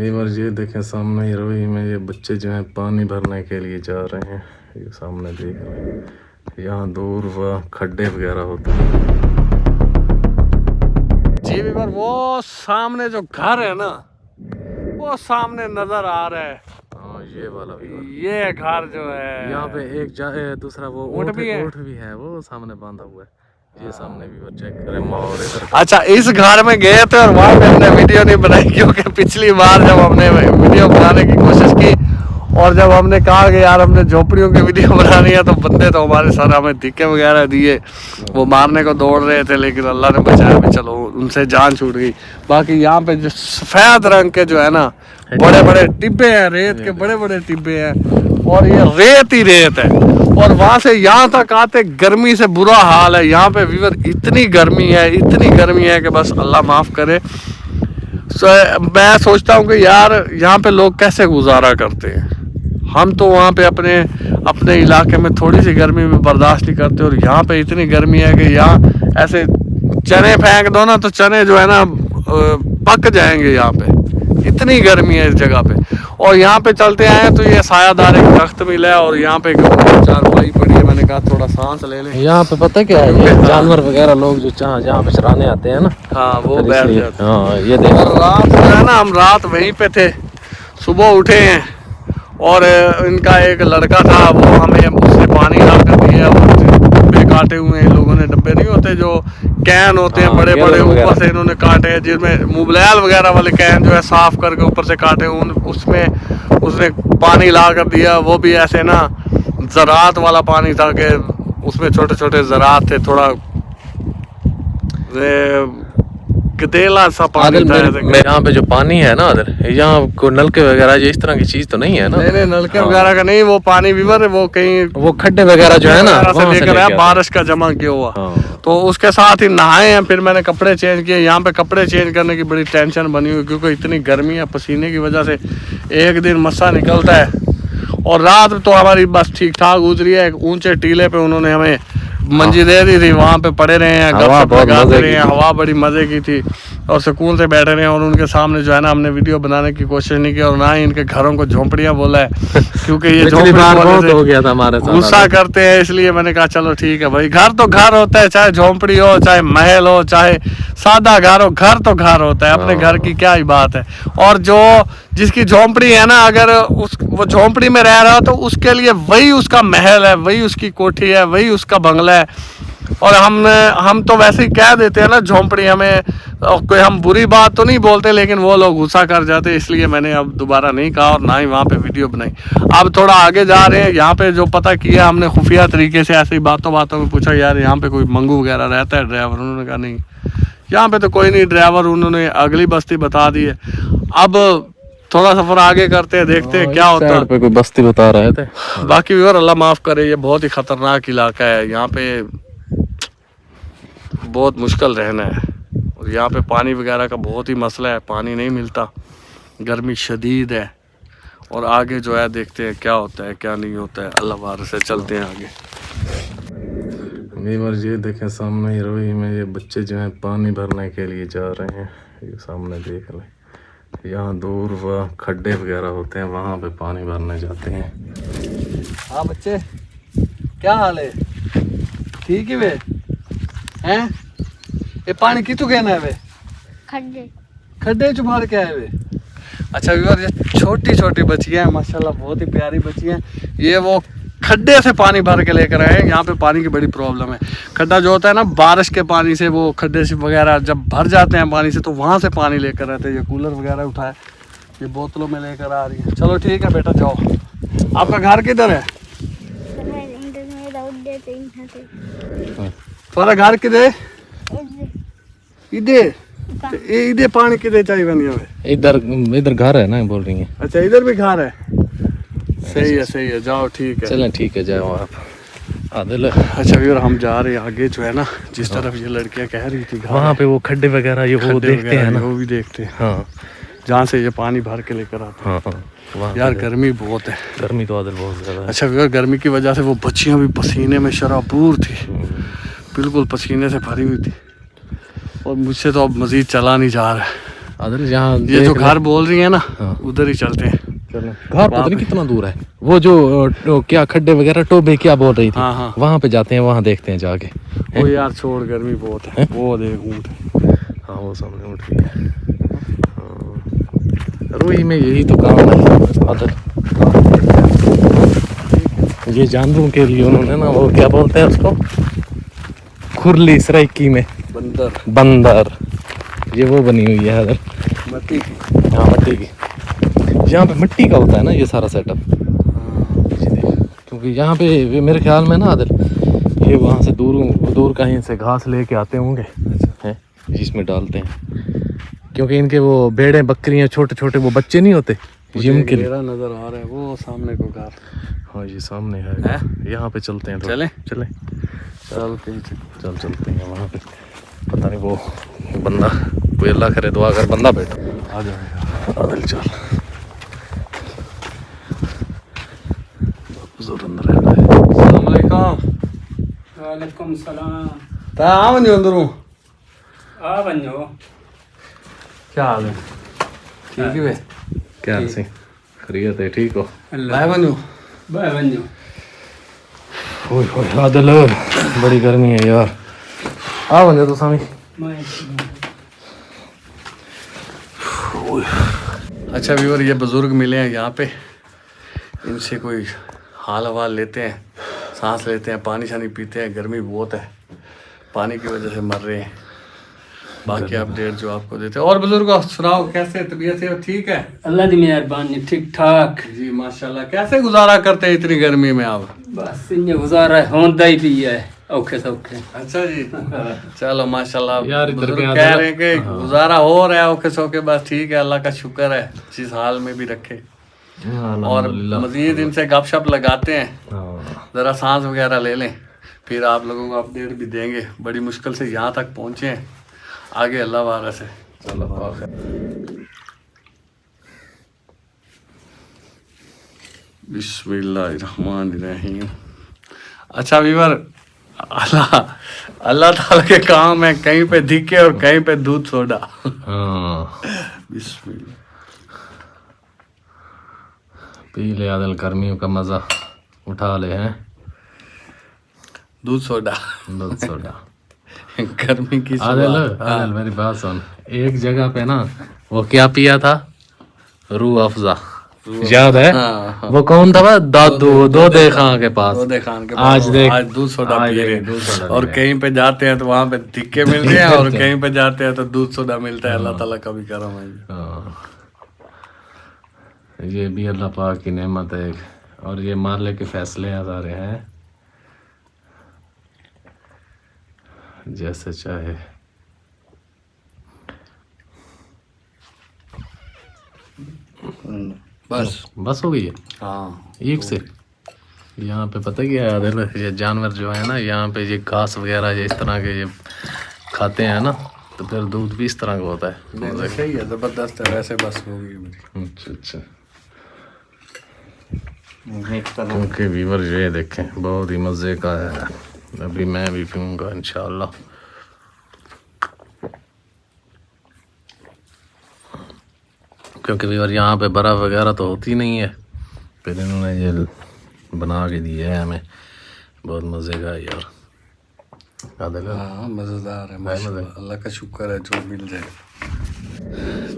Viewers ये देखें सामने हिरोई में ये बच्चे जो हैं पानी भरने के लिए जा रहे हैं। ये सामने देख रहे हैं, यहाँ दूर वह खड्डे वगैरह होते हैं। जी व्यूअर वो सामने जो घर है ना वो सामने नजर आ रहा है। हाँ ये वाला ये घर जो है यहाँ पे एक दूसरा वो ऊँट भी है वो सामने बांधा हुआ है। ये सामने भी वो चेक करें माहौल इधर। अच्छा इस घर में गए थे और वहाँ पे हमने वीडियो नहीं बनाई क्योंकि पिछली बार जब हमने वीडियो बनाने की कोशिश की और जब हमने कहा कि यार हमने झोपड़ियों की वीडियो बनानी है तो बंदे तो हमारे सर हमें धिक्के वगैरह दिए, वो मारने को दौड़ रहे थे, लेकिन अल्लाह ने बचाया भी, चलो उनसे जान छूट गई। बाकी यहाँ पे जो सफ़ेद रंग के जो है ना बड़े बड़े टिब्बे हैं, रेत के बड़े बड़े टिब्बे हैं और ये रेत ही रेत है। और वहाँ से यहाँ तक आते गर्मी से बुरा हाल है। यहाँ पे व्यूअर इतनी गर्मी है कि बस अल्लाह माफ़ करे। मैं सोचता हूँ कि यार यहाँ पे लोग कैसे गुजारा करते हैं। हम तो वहाँ पे अपने इलाके में थोड़ी सी गर्मी में बर्दाश्त नहीं करते और यहाँ पे इतनी गर्मी है कि यहाँ ऐसे चने फेंक दो ना तो चने जो है ना पक जाएंगे। यहाँ पे इतनी गर्मी है इस जगह पे। और यहाँ पे चलते आए तो ये सायादार एक दरख्त मिला है और यहाँ पे चारपाई पड़ी है। मैंने कहा थोड़ा सांस ले लें। यहाँ पे पता क्या है, ये जानवर वगैरह लोग जो जहाँ पे चराने आते हैं ना, हाँ वो बैठ जाते हैं। हाँ ये देखो रात जो है ना हम रात वहीं पे थे, सुबह उठे हैं और इनका एक लड़का था वो हमें उसने पानी ला कर दिया और डब्बे काटे हुए हैं। लोगों ने डब्बे नहीं होते जो कैन होते हैं बड़े बड़े, ऊपर से इन्होंने काटे हैं जिसमें मोबिल वगैरह वाले कैन जो है साफ करके ऊपर से काटे उसमें उसने पानी ला कर दिया। वो भी ऐसे ना ज़रात वाला पानी था कि उसमें छोटे छोटे ज़रात थे, थोड़ा गदेला सा पानी था। यहाँ पे जो पानी है ना उधर, यहाँ को नलके वगैरह ये इस तरह की चीज तो नहीं है ना? नहीं नलके वगैरह का नहीं, वो पानी व्यूअर वो कहीं वो खड्डे वगैरह जो है ना से लेकर आया, बारिश का जमा किया हुआ। तो उसके साथ ही नहाए हैं, फिर मैंने कपड़े चेंज किए। यहाँ पे कपड़े चेंज करने की बड़ी टेंशन बनी हुई क्योंकि इतनी गर्मी है, पसीने की वजह से एक दिन मस्सा निकलता है। और रात तो हमारी बस ठीक ठाक गुजरी है। एक ऊंचे टीले पे उन्होंने हमें मंजी दे दी थी, वहाँ पे पड़े रहे हैं, गपशप लगाते रहे हैं। हवा बड़ी मजे की थी और सुकून से बैठे रहे हैं। और उनके सामने जो है ना हमने वीडियो बनाने की कोशिश नहीं की और ना ही इनके घरों को झोंपड़ियाँ बोला है क्योंकि ये झोंपड़ी हो गया था हमारे साथ, गुस्सा करते हैं। इसलिए मैंने कहा चलो ठीक है भाई, घर तो घर होता है, चाहे झोंपड़ी हो, चाहे महल हो, चाहे सादा घर हो, घर तो घर होता है। अपने घर की क्या ही बात है। और जो जिसकी झोंपड़ी है ना, अगर वो झोंपड़ी में रह रहा हो तो उसके लिए वही उसका महल है, वही उसकी कोठी है, वही उसका बंगला है। और हम तो वैसे ही कह देते हैं ना झोंपड़ी, हमें कोई हम बुरी बात तो नहीं बोलते लेकिन वो लोग गुस्सा कर जाते। इसलिए मैंने अब दोबारा नहीं कहा और ना ही वहाँ पे वीडियो बनाई। अब थोड़ा आगे जा रहे हैं। यहाँ पे जो पता किया हमने खुफिया तरीके से, ऐसे ही बातों में पूछा यार यहाँ पे कोई मंगू वगैरह रहता है ड्राइवर? उन्होंने कहा नहीं यहाँ पे तो कोई नहीं ड्राइवर। उन्होंने अगली बस्ती बता दी है। अब थोड़ा सफर आगे करते हैं, देखते हैं क्या होता है। पे कोई बस्ती बता रहे थे। बाकी व्यूअर अल्लाह माफ़ करे, ये बहुत ही ख़तरनाक इलाका है। यहाँ पे बहुत मुश्किल रहना है और यहाँ पे पानी वगैरह का बहुत ही मसला है, पानी नहीं मिलता, गर्मी शदीद है। और आगे जो है देखते हैं क्या होता है क्या नहीं होता है। अल्लाह बार से चलते हैं आगे। व्यूअर्स ये देखें सामने हिरोई में ये बच्चे जो हैं पानी भरने के लिए जा रहे हैं। ये सामने देख लें, यहाँ दूर वह खड्डे वगैरह होते हैं, वहाँ पे पानी भरने जाते हैं। हाँ बच्चे क्या हाल है? ठीक ही वे हैं? ये पानी कितु कहना है वे? खड्डे चुभा के आए वे। अच्छा व्यूअर ये छोटी छोटी बच्चियाँ हैं माशाल्लाह, बहुत ही प्यारी बच्चियाँ हैं। ये वो खड्डे से पानी भर के लेकर आए हैं। यहाँ पे पानी की बड़ी प्रॉब्लम है। खड्डा जो होता है ना, बारिश के पानी से वो खड्डे से वगैरह जब भर जाते हैं पानी से तो वहाँ से पानी लेकर आते हैं। ये कूलर वगैरह उठाए, ये बोतलों में लेकर आ रही है। चलो ठीक है बेटा जाओ। आपका घर किधर है? तुम्हारा घर किधर? इधर इधर पानी किधर चाहिए बनी है? इधर घर है ना बोल रही है। अच्छा इधर भी घर है, सही है जाओ ठीक है। चलें ठीक है जाओ आप आदिल। अच्छा व्यूअर हम जा रहे हैं आगे जो है ना, जिस तरफ ये लड़कियां कह रही थी वहाँ पे वो खड्डे वगैरह ये वो देखते हैं ना, वो भी देखते हैं। हाँ जहाँ से ये पानी भर के लेकर आते हैं। हाँ यार गर्मी बहुत है। गर्मी तो आदिल बहुत ज़्यादा है। अच्छा व्यूअर गर्मी की वजह से वो बच्चियाँ भी पसीने में शराबूर थी, बिल्कुल पसीने से भरी हुई थी और मुझसे तो अब मज़ीद चला नहीं जा रहा है। अदल यहाँ ये जो घर बोल रही है ना, उधर ही चलते हैं। चलो घर पता नहीं कितना दूर है, वो जो क्या खड्डे वगैरह टोबे क्या बोल रही थी, हाँ। वहाँ पे जाते हैं, वहाँ देखते हैं जाके। वो यार छोड़, गर्मी बहुत है। वो देख ऊँट। हाँ वो सामने उठ रही है। हाँ। रोही में यही तो काम है अदल, ये जानवरों के लिए उन्होंने ना वो क्या बोलते हैं उसको, खुरली सराइकी में बंदर, ये वो बनी हुई है अदल मट्टी की। हाँ मट्टी की, यहाँ पे मिट्टी का होता है ना ये सारा सेटअप, क्योंकि यहाँ पे मेरे ख्याल में ना आदिल ये वहाँ से दूर कहीं से घास लेके आते होंगे हैं, जिसमें डालते हैं, क्योंकि इनके वो भेड़ें बकरियाँ छोटे छोटे वो बच्चे नहीं होते, ये उनके लिए नजर आ रहा है वो सामने को घर। हाँ ये सामने है, यहाँ पे चलते हैं, चले चलते हैं वहाँ पे। पता नहीं वो बंदा, कोई अल्लाह करे दुआ कर बंदा बैठा आ जाएगा। आदिल चल ज़रूर अंदर रहना है। अस्सलाम वालेकुम। वालेकुम सलाम। ता आ वञो अंदरूं। आ वञो। क्या हाल है? ठीक है। क्या हाल से खैरियत है, ठीक हो? बाय वञो। बाय वञो। ओए आदिल बड़ी गर्मी है यार, आ वञो तो सामी। अच्छा व्यूअर, ये बुजुर्ग मिले हैं यहाँ पे, इनसे कोई हाल हवाल लेते हैं, सांस लेते हैं, पानी शानी पीते हैं। गर्मी बहुत है, पानी की वजह से मर रहे हैं। बाकी अपडेट जो आपको देते हैं। और बुजुर्गों सुनाओ, कैसे तबीयत है? ठीक है, अल्लाह की मेहरबानी, ठीक ठाक जी माशाल्लाह। कैसे गुजारा करते हैं इतनी गर्मी में आप? बस इन्हें गुजारा होंदा ही भी है, औखे सौखे। अच्छा जी, चलो माशाल्लाह। यार इधर बुजुर्ग के कह रहे हैं कि गुजारा हो रहा है औखे सौखे, बस ठीक है, अल्लाह का शुक्र है, जिस हाल में भी रखे। और मजीद इनसे गपशप लगाते हैं, ज़रा सांस वगैरह ले लें, फिर आप लोगों को अपडेट भी देंगे। बड़ी मुश्किल से यहाँ तक पहुँचे हैं, आगे अल्लाह वारस है। चलो बिस्मिल्लाहिर्रहमानिर्रहीम। अच्छा वीवर, अल्लाह ताला के काम है, कहीं पे दिखे और कहीं पे दूध सोडा। बिस्मिल्लाह, पी ले आदिल, गर्मियों का मजा उठा ले हैं, दूध सोडा। गर्मी की आदिल मेरी बात सुन, एक जगह पे ना वो क्या पिया था, रूह अफ़ज़ा, याद है? वो कौन था? दो खान के पास। आज देख, आज दूध सोडा पी रहे हैं। और कहीं पे जाते हैं तो वहाँ पे टिक्के मिलते हैं, और कहीं पे जाते हैं तो दूध सोडा मिलता है। अल्लाह ताला का भी करम है। ये भी अल्लाह पाक की नेमत है, और ये मालिक के फैसले आ रहे हैं, जैसे चाहे। बस हो गई है। हाँ, एक से यहाँ पे पता क्या है आदिल, ये जानवर जो है ना, यहाँ पे ये घास वगैरह ये इस तरह के ये खाते हैं ना, तो फिर दूध भी इस तरह का होता है। सही है, जबरदस्त है। वैसे बस हो गई मेरी। अच्छा क्योंकि व्यूअर ये देखें बहुत ही मज़े का है, अभी मैं भी पीऊँगा इंशाल्लाह। क्योंकि व्यूअर यहाँ पे बर्फ़ वगैरह तो होती नहीं है, फिर इन्होंने ये बना के दिया है हमें, बहुत मज़े का है यार। हाँ मज़ेदार है, माशाल्लाह, अल्लाह का शुक्र है जो मिल जाए।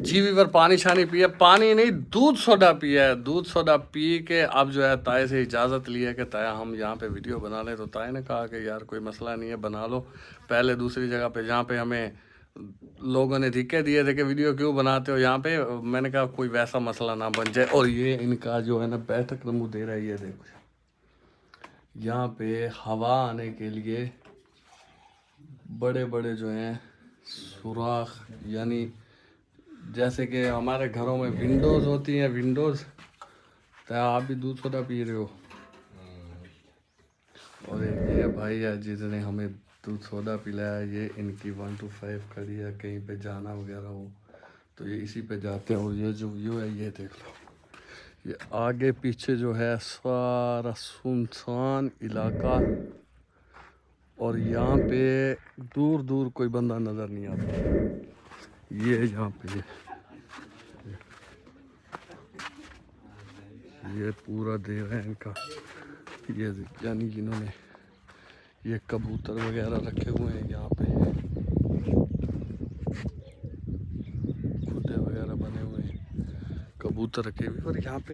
जी वीवर, पानी शानी पिया, पानी नहीं दूध सोडा पिया है। दूध सोडा पी के अब जो है ताए से इजाज़त ली है कि ताया हम यहाँ पे वीडियो बना लें, तो ताए ने कहा कि यार कोई मसला नहीं है, बना लो। पहले दूसरी जगह पे जहाँ पे हमें लोगों ने धिक्के दिए थे कि वीडियो क्यों बनाते हो यहाँ पे, मैंने कहा कोई वैसा मसला ना बन जाए। और ये इनका जो है ना बैठक नमू दे रहा है, ये देखो यहाँ पे हवा आने के लिए बड़े बड़े जो हैं सुराख, यानी जैसे कि हमारे घरों में विंडोज़ होती हैं, विंडोज़, तो आप भी दूध सोडा पी रहे हो। और एक ये भाई है जिसने हमें दूध सोडा पिलाया, ये इनकी 1 to 5 खड़ी है, कहीं पे जाना वगैरह हो तो ये इसी पे जाते हैं। और ये जो व्यू है ये देख लो, ये आगे पीछे जो है सारा सुनसान इलाका, और यहाँ पे दूर दूर कोई बंदा नज़र नहीं आता। ये यहाँ पे ये पूरा देव है इनका, ये यानी कि इन्होंने ये कबूतर वगैरह रखे हुए हैं यहाँ पे, खुदे वगैरह बने हुए हैं, कबूतर रखे हुए। और यहाँ पे